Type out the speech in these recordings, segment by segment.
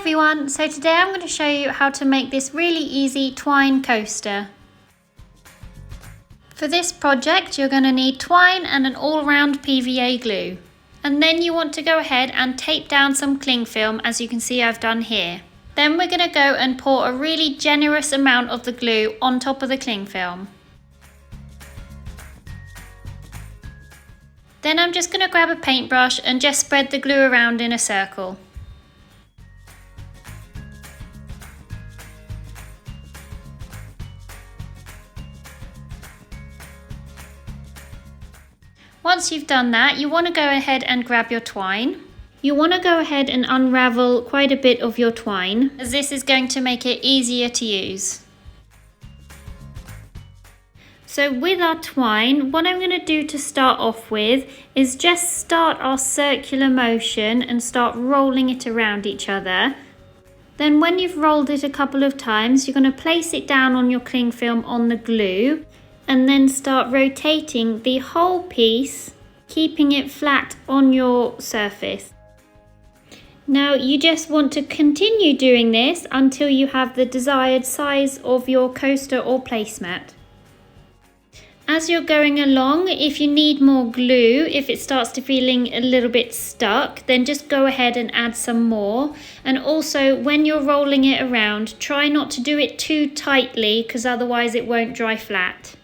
everyone, so today I'm going to show you how to make this really easy twine coaster. For this project you're going to need twine and an all-round PVA glue. And then you want to go ahead and tape down some cling film, as you can see I've done here. Then we're going to go and pour a really generous amount of the glue on top of the cling film. Then I'm just going to grab a paintbrush and just spread the glue around in a circle. Once you've done that, you want to go ahead and grab your twine. You want to go ahead and unravel quite a bit of your twine, as this is going to make it easier to use. So with our twine, what I'm going to do to start off with is just start our circular motion and start rolling it around each other. Then when you've rolled it a couple of times, you're going to place it down on your cling film on the glue, and then start rotating the whole piece, keeping it flat on your surface. Now you just want to continue doing this until you have the desired size of your coaster or placemat. As you're going along, if you need more glue, if it starts to feeling a little bit stuck, then just go ahead and add some more. And also when you're rolling it around, try not to do it too tightly, because otherwise it won't dry flat.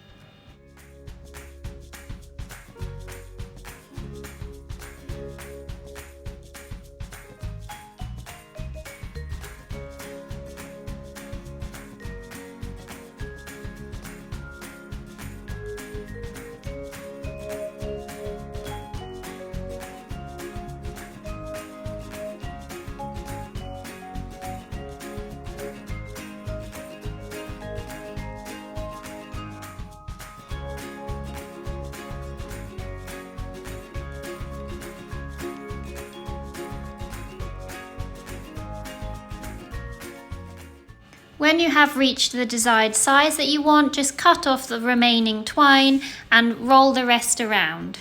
When you have reached the desired size that you want, just cut off the remaining twine and roll the rest around.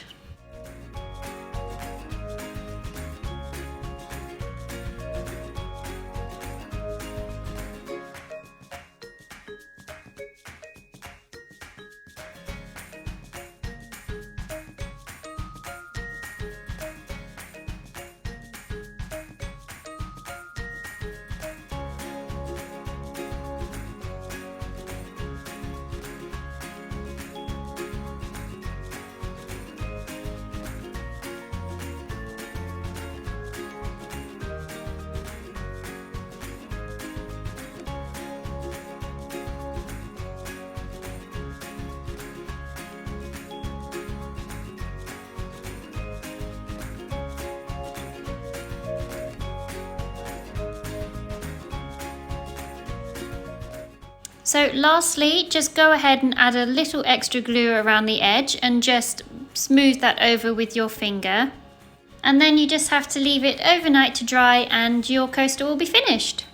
So lastly, just go ahead and add a little extra glue around the edge and just smooth that over with your finger. And then you just have to leave it overnight to dry and your coaster will be finished.